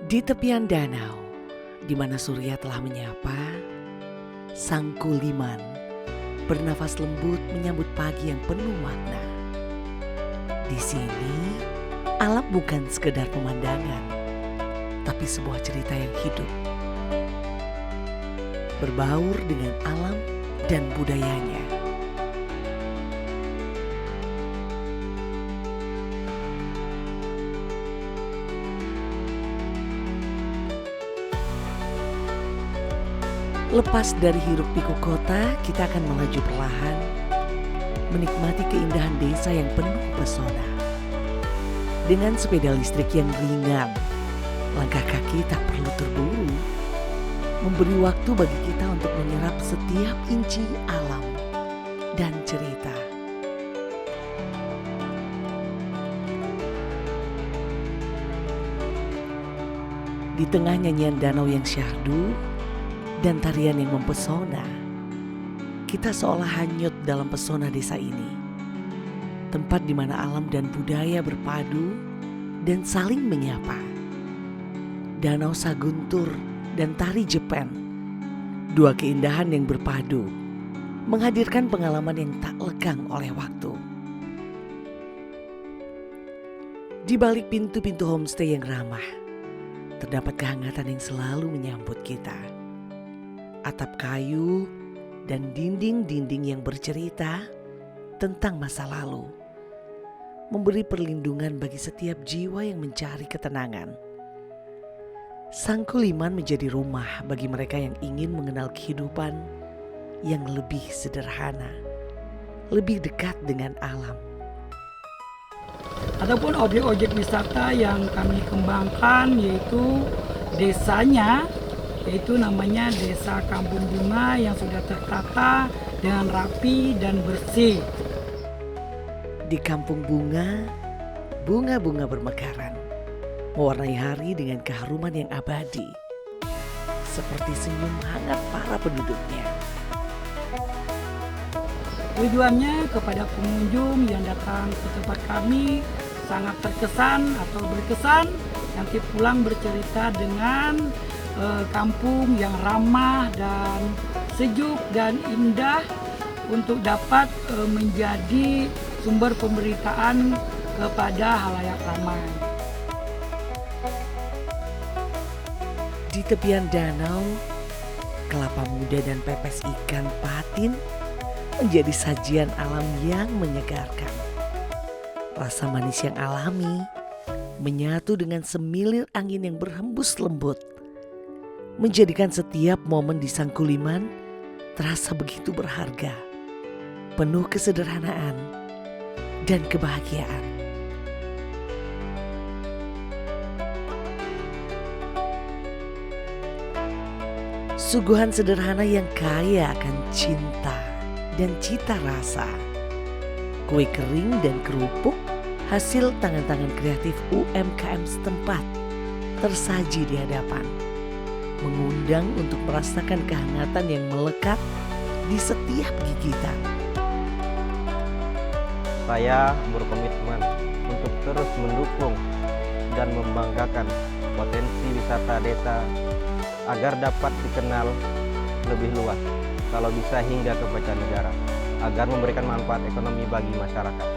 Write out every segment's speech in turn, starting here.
Di tepian danau, di mana surya telah menyapa, sang kuliman bernafas lembut menyambut pagi yang penuh makna. Di sini, alam bukan sekedar pemandangan, tapi sebuah cerita yang hidup. Berbaur dengan alam dan budayanya. Lepas dari hiruk-pikuk kota, kita akan melaju perlahan, menikmati keindahan desa yang penuh pesona. Dengan sepeda listrik yang ringan, langkah kaki tak perlu terburu, memberi waktu bagi kita untuk menyerap setiap inci alam dan cerita. Di tengah nyanyian danau yang syahdu dan tarian yang mempesona, kita seolah hanyut dalam pesona desa ini. Tempat di mana alam dan budaya berpadu dan saling menyapa. Danau Saguntur dan tari Jepen, dua keindahan yang berpadu, menghadirkan pengalaman yang tak lekang oleh waktu. Di balik pintu-pintu homestay yang ramah, terdapat kehangatan yang selalu menyambut kita. Atap kayu dan dinding-dinding yang bercerita tentang masa lalu, memberi perlindungan bagi setiap jiwa yang mencari ketenangan. Sang Kuliman menjadi rumah bagi mereka yang ingin mengenal kehidupan yang lebih sederhana, lebih dekat dengan alam. Adapun objek-objek wisata yang kami kembangkan yaitu desanya, yaitu namanya Desa Kampung Bunga yang sudah tertata dengan rapi dan bersih. Di Kampung Bunga, bunga-bunga bermekaran, mewarnai hari dengan keharuman yang abadi, seperti senyum hangat para penduduknya. Tujuannya kepada pengunjung yang datang ke tempat kami sangat terkesan atau berkesan, nanti pulang bercerita dengan kampung yang ramah dan sejuk dan indah untuk dapat menjadi sumber pemberitaan kepada halayak ramai. Di tepian danau, kelapa muda dan pepes ikan patin menjadi sajian alam yang menyegarkan. Rasa manis yang alami menyatu dengan semilir angin yang berhembus lembut, menjadikan setiap momen di Sang Kuliman terasa begitu berharga, penuh kesederhanaan dan kebahagiaan. Suguhan sederhana yang kaya akan cinta dan cita rasa. Kue kering dan kerupuk hasil tangan-tangan kreatif UMKM setempat tersaji di hadapan, mengundang untuk merasakan kehangatan yang melekat di setiap gigitan. Saya berkomitmen untuk terus mendukung dan membanggakan potensi wisata desa agar dapat dikenal lebih luas, kalau bisa hingga ke mancanegara, agar memberikan manfaat ekonomi bagi masyarakat.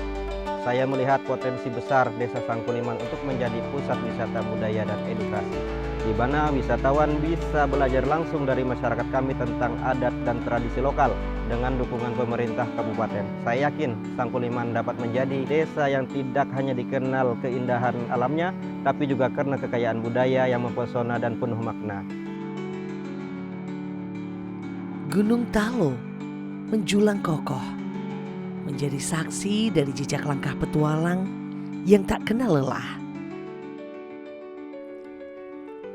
Saya melihat potensi besar Desa Sang Kuliman untuk menjadi pusat wisata budaya dan edukasi, di mana wisatawan bisa belajar langsung dari masyarakat kami tentang adat dan tradisi lokal dengan dukungan pemerintah kabupaten. Saya yakin Sang Kuliman dapat menjadi desa yang tidak hanya dikenal keindahan alamnya, tapi juga karena kekayaan budaya yang mempesona dan penuh makna. Gunung Talo menjulang kokoh, menjadi saksi dari jejak langkah petualang yang tak kenal lelah.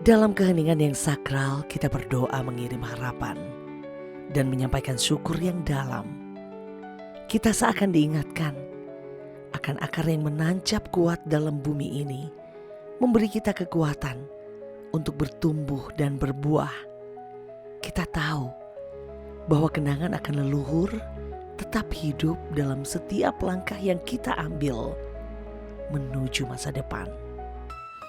Dalam keheningan yang sakral, kita berdoa mengirim harapan dan menyampaikan syukur yang dalam. Kita seakan diingatkan akan akar yang menancap kuat dalam bumi ini, memberi kita kekuatan untuk bertumbuh dan berbuah. Kita tahu bahwa kenangan akan leluhur tetap hidup dalam setiap langkah yang kita ambil menuju masa depan.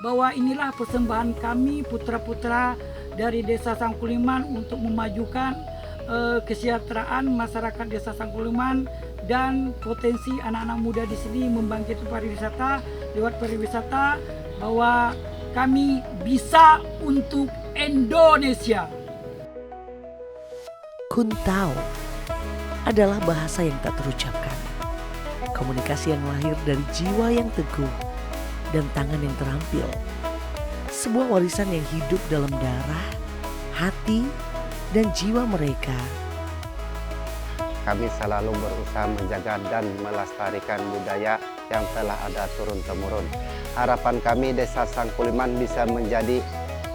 bahwa inilah persembahan kami putra-putra dari Desa Sangkuliman untuk memajukan kesejahteraan masyarakat Desa Sangkuliman dan potensi anak-anak muda di sini membangkitkan pariwisata. Lewat pariwisata bahwa kami bisa untuk Indonesia. Kuntao adalah bahasa yang tak terucapkan. Komunikasi yang lahir dari jiwa yang teguh dan tangan yang terampil. Sebuah warisan yang hidup dalam darah, hati, dan jiwa mereka. Kami selalu berusaha menjaga dan melestarikan budaya yang telah ada turun-temurun. Harapan kami Desa Sangkuliman bisa menjadi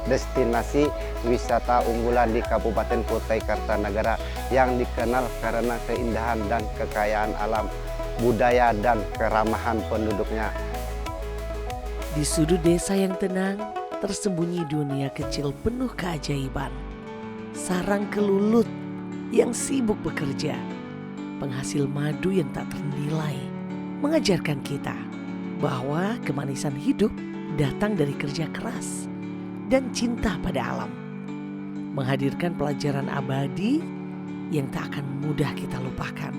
destinasi wisata unggulan di Kabupaten Kutai Kartanegara yang dikenal karena keindahan dan kekayaan alam, budaya dan keramahan penduduknya. Di sudut desa yang tenang, tersembunyi dunia kecil penuh keajaiban. Sarang kelulut yang sibuk bekerja, penghasil madu yang tak ternilai, mengajarkan kita bahwa kemanisan hidup datang dari kerja keras dan cinta pada alam. Menghadirkan pelajaran abadi yang tak akan mudah kita lupakan.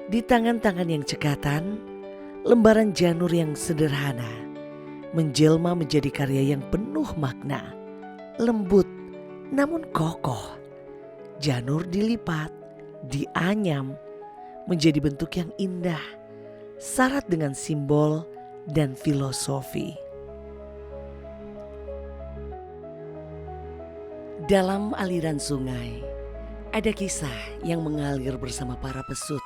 Di tangan-tangan yang cekatan, lembaran janur yang sederhana menjelma menjadi karya yang penuh makna, lembut namun kokoh. Janur dilipat, dianyam, menjadi bentuk yang indah, syarat dengan simbol dan filosofi. Dalam aliran sungai, ada kisah yang mengalir bersama para pesut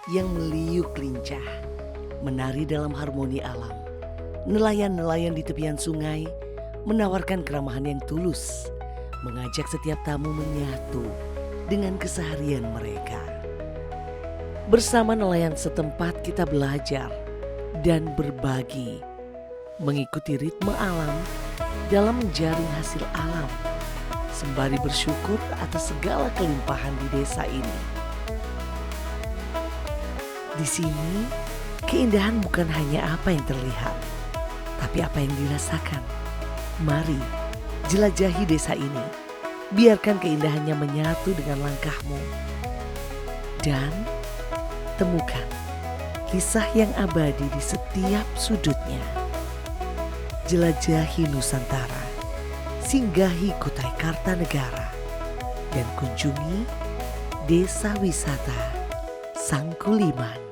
yang meliuk lincah, menari dalam harmoni alam. Nelayan-nelayan di tepian sungai menawarkan keramahan yang tulus, mengajak setiap tamu menyatu dengan keseharian mereka. Bersama nelayan setempat kita belajar dan berbagi, mengikuti ritme alam dalam menjaring hasil alam, sembari bersyukur atas segala kelimpahan di desa ini. Di sini, keindahan bukan hanya apa yang terlihat, tapi apa yang dirasakan. Mari jelajahi desa ini, biarkan keindahannya menyatu dengan langkahmu, dan temukan kisah yang abadi di setiap sudutnya. Jelajahi Nusantara, singgahi Kutai Kartanegara, dan kunjungi Desa Wisata Sangkuliman.